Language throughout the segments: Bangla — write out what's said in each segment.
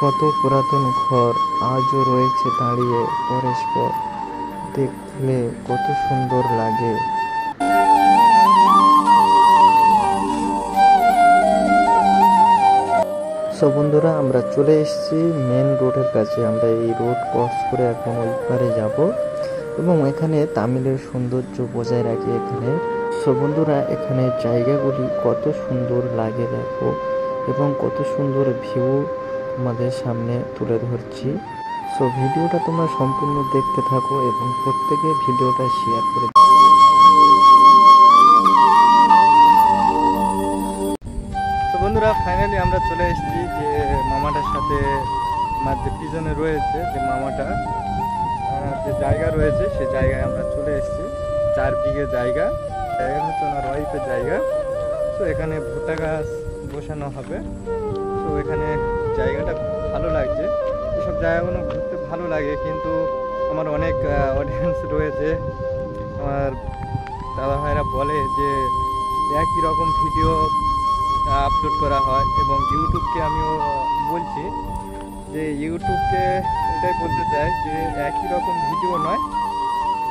কত পুরাতন ঘর আজও রয়েছে দাঁড়িয়ে পরস্পর, দেখলে কত সুন্দর লাগে। সো বন্ধুরা, আমরা চলে এসেছি মেন রোডের কাছে। আমরা এই রোড ক্রস করে এখন ওই পারে যাব এবং এখানে তামিলের সৌন্দর্য বজায় রাখি এখানে। সো বন্ধুরা, এখানে জায়গাগুলি কত সুন্দর লাগে দেখো, এবং কত সুন্দর ভিউ তোমাদের সামনে তুলে ধরছি। সো ভিডিওটা তোমরা সম্পূর্ণ দেখতে থাকো এবং প্রত্যেকে ভিডিওটা শেয়ার করে। তো বন্ধুরা, ফাইনালি আমরা চলে এসেছি যে মামাটার সাথে। আমার যে পিছনে রয়েছে যে মামাটা যে জায়গা রয়েছে সে জায়গায় আমরা চলে এসেছি। 4 বিঘে জায়গা, জায়গা হচ্ছে ওনার ওয়াইফের জায়গা। তো এখানে ভুট্টা গাছ বসানো হবে। তো এখানে জায়গাটা ভালো লাগছে, এসব জায়গাগুলো ঘুরতে ভালো লাগে। কিন্তু আমার অনেক অডিয়েন্স রয়েছে, আমার দাদা ভাইরা বলে যে একই রকম ভিডিও আপলোড করা হয়। এবং ইউটিউবকে আমিও বলছি যে ইউটিউবকে এটাই বলতে চাই যে একই রকম ভিডিও নয়,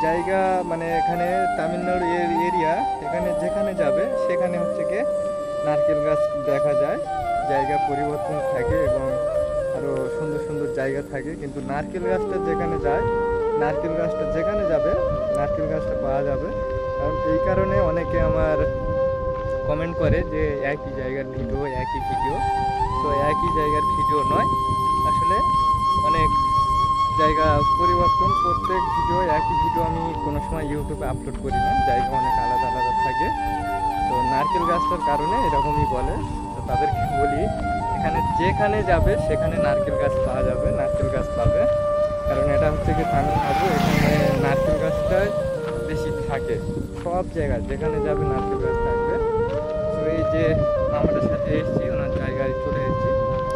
জায়গা মানে এখানে তামিলনাড়ু এরিয়া, এখানে যেখানে যাবে সেখানে হচ্ছে গিয়ে নারকেল গাছ দেখা যায়, জায়গা পরিবর্তন থাকে এবং আরও সুন্দর সুন্দর জায়গা থাকে। কিন্তু নারকেল গাছটা যেখানে যায়, নারকেল গাছটা যেখানে যাবে নারকেল গাছটা পাওয়া যাবে। কারণ এই কারণে অনেকে আমার কমেন্ট করে যে একই জায়গার ভিডিও, একই ভিডিও। তো একই জায়গার ভিডিও নয়, আসলে অনেক জায়গা পরিবর্তন। প্রত্যেক ভিডিও একই ভিডিও আমি কোনো সময় ইউটিউবে আপলোড করি না, জায়গা অনেক আলাদা আলাদা থাকে। তো নারকেল গাছটার কারণে এরকমই বলে। তো তাদেরকে বলি এখানে যেখানে যাবে সেখানে নারকেল গাছ পাওয়া যাবে, নারকেল গাছ পাবে। কারণ এটা হচ্ছে কি তামিলনাড়ু, এখানে নারকেল গাছটাই বেশি থাকে। সব জায়গায় যেখানে যাবে নারকেল গাছ থাকবে। তো এই যে আমাদের সাথে এসেছি, ওনার জায়গায় চলে এসেছি,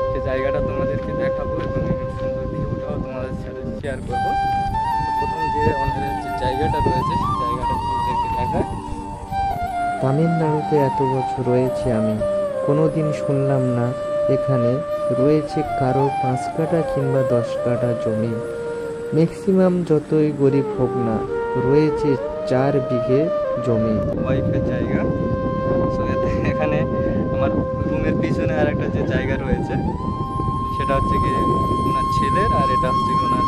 সে জায়গাটা তোমাদেরকে দেখাবো এবং সুন্দর ভিউটাও তোমাদের সাথে শেয়ার করবো। তো প্রথম যে ওনাদের যে জায়গাটা রয়েছে সেই জায়গাটা তোমাদেরকে দেখায়। তামিলনাড়ুতে এত বছর রয়েছে, আমি কোনোদিন শুনলাম না এখানে রয়েছে কারো 5 কাঠা কিংবা 10 কাঠা জমি। ম্যাক্সিমাম যতই গরিব হোক না, রয়েছে 4 বিঘে জমি, ওয়াইফের জায়গা। সো এখানে আমার রুমের পিছনে আর একটা যে জায়গা রয়েছে সেটা হচ্ছে কি ওনার ছেলের, আর এটা হচ্ছে কি ওনার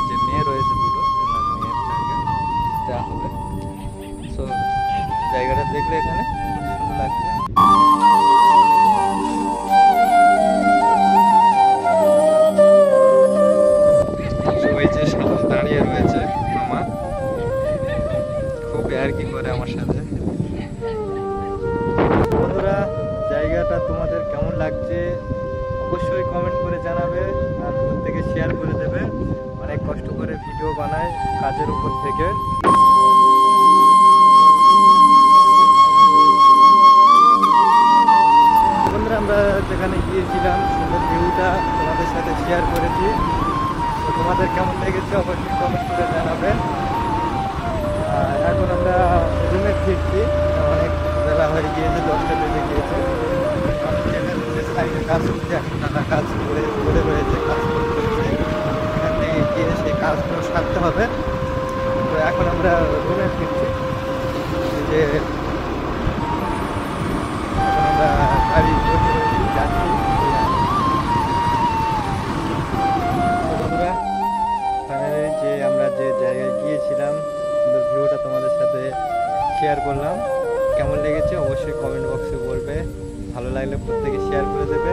যে মেয়ে রয়েছে দুটো, ওনার মেয়ের জায়গা দেওয়া হবে। সো জায়গাটা দেখলে এখানে খুব সুন্দর লাগছে। দাঁড়িয়ে রয়েছে আমার, খুব আর কি করে আমার সাথে। বন্ধুরা, জায়গাটা তোমাদের কেমন লাগছে অবশ্যই কমেন্ট করে জানাবে, আর প্রত্যেকে শেয়ার করে দেবে। অনেক কষ্ট করে ভিডিও বানায় কাজের উপর থেকে। বন্ধুরা, আমরা যেখানে গিয়েছিলাম সুন্দর ভিউটা তোমাদের সাথে শেয়ার করেছি। তো তোমাদের কেমন লেগেছে অবশ্যই কমেন্ট করে জানাবেন। এখন আমরা রুমে ফিরছি, অনেক বেলা হয়ে গিয়েছে, 10টা বেজে গিয়েছে। সাইডে কাজ করছে, এখন নানা কাজ করে রয়েছে, কাজ করতে এখান থেকে গিয়ে সেই কাজগুলো সারতে হবে। তো এখন আমরা রুমে ফিরছি, যে এখন আমরা গাড়ি যাচ্ছি। বন্ধুরা, ফাইনালি যে আমরা যে জায়গায় গিয়েছিলাম সুন্দর ভিউটা তোমাদের সাথে শেয়ার করলাম। কেমন লেগেছে অবশ্যই কমেন্ট বক্সে বলবে, ভালো লাগলে প্রত্যেকে শেয়ার করে দেবে।